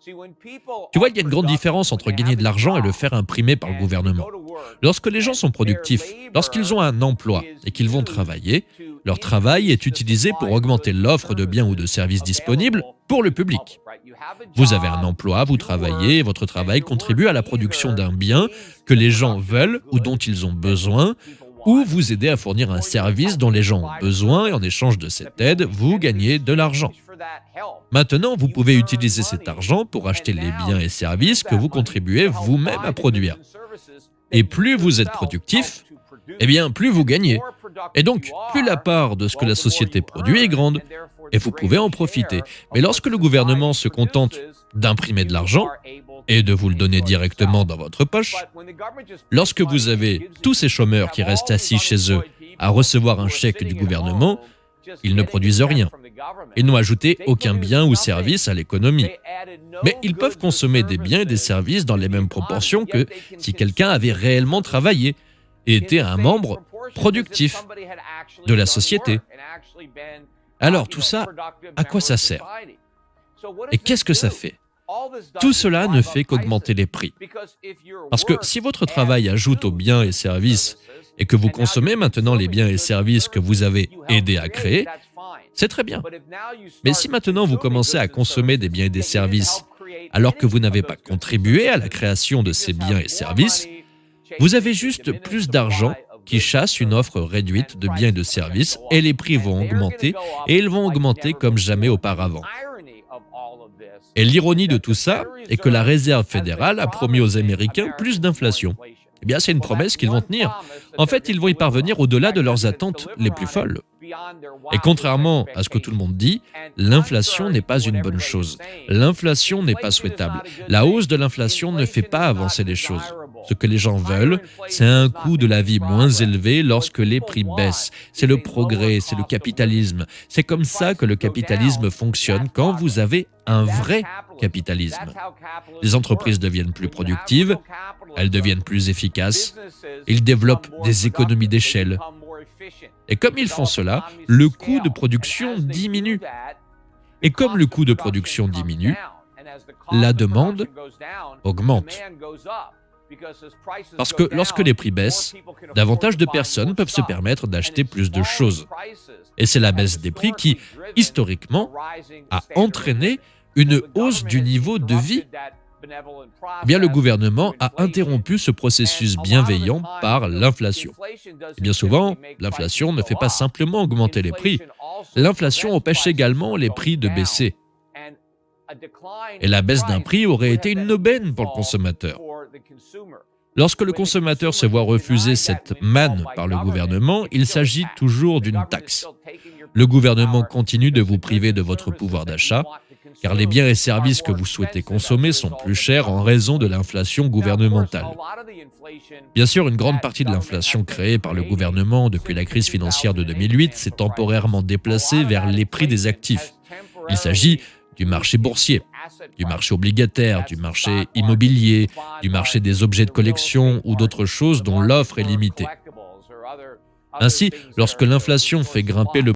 Tu vois, il y a une grande différence entre gagner de l'argent et le faire imprimer par le gouvernement. Lorsque les gens sont productifs, lorsqu'ils ont un emploi et qu'ils vont travailler, leur travail est utilisé pour augmenter l'offre de biens ou de services disponibles pour le public. Vous avez un emploi, vous travaillez, et votre travail contribue à la production d'un bien que les gens veulent ou dont ils ont besoin, ou vous aidez à fournir un service dont les gens ont besoin et en échange de cette aide, vous gagnez de l'argent. Maintenant, vous pouvez utiliser cet argent pour acheter les biens et services que vous contribuez vous-même à produire. Et plus vous êtes productif, eh bien, plus vous gagnez. Et donc, plus la part de ce que la société produit est grande, et vous pouvez en profiter. Mais lorsque le gouvernement se contente d'imprimer de l'argent et de vous le donner directement dans votre poche, lorsque vous avez tous ces chômeurs qui restent assis chez eux à recevoir un chèque du gouvernement, ils ne produisent rien. Ils n'ont ajouté aucun bien ou service à l'économie. Mais ils peuvent consommer des biens et des services dans les mêmes proportions que si quelqu'un avait réellement travaillé et était un membre productif de la société. Alors tout ça, à quoi ça sert? Et qu'est-ce que ça fait? Tout cela ne fait qu'augmenter les prix. Parce que si votre travail ajoute aux biens et services et que vous consommez maintenant les biens et services que vous avez aidé à créer, c'est très bien. Mais si maintenant vous commencez à consommer des biens et des services alors que vous n'avez pas contribué à la création de ces biens et services, vous avez juste plus d'argent qui chasse une offre réduite de biens et de services et les prix vont augmenter et ils vont augmenter comme jamais auparavant. Et l'ironie de tout ça est que la Réserve fédérale a promis aux Américains plus d'inflation. Eh bien, c'est une promesse qu'ils vont tenir. En fait, ils vont y parvenir au-delà de leurs attentes les plus folles. Et contrairement à ce que tout le monde dit, l'inflation n'est pas une bonne chose. L'inflation n'est pas souhaitable. La hausse de l'inflation ne fait pas avancer les choses. Ce que les gens veulent, c'est un coût de la vie moins élevé lorsque les prix baissent. C'est le progrès, c'est le capitalisme. C'est comme ça que le capitalisme fonctionne quand vous avez un vrai capitalisme. Les entreprises deviennent plus productives, elles deviennent plus efficaces, ils développent des économies d'échelle. Et comme ils font cela, le coût de production diminue. Et comme le coût de production diminue, la demande augmente. Parce que lorsque les prix baissent, davantage de personnes peuvent se permettre d'acheter plus de choses. Et c'est la baisse des prix qui, historiquement, a entraîné une hausse du niveau de vie. Eh bien, le gouvernement a interrompu ce processus bienveillant par l'inflation. Et bien souvent, l'inflation ne fait pas simplement augmenter les prix. L'inflation empêche également les prix de baisser. Et la baisse d'un prix aurait été une aubaine pour le consommateur. Lorsque le consommateur se voit refuser cette manne par le gouvernement, il s'agit toujours d'une taxe. Le gouvernement continue de vous priver de votre pouvoir d'achat, car les biens et services que vous souhaitez consommer sont plus chers en raison de l'inflation gouvernementale. Bien sûr, une grande partie de l'inflation créée par le gouvernement depuis la crise financière de 2008 s'est temporairement déplacée vers les prix des actifs. Il s'agit du marché boursier, du marché obligataire, du marché immobilier, du marché des objets de collection ou d'autres choses dont l'offre est limitée. Ainsi, lorsque l'inflation fait grimper le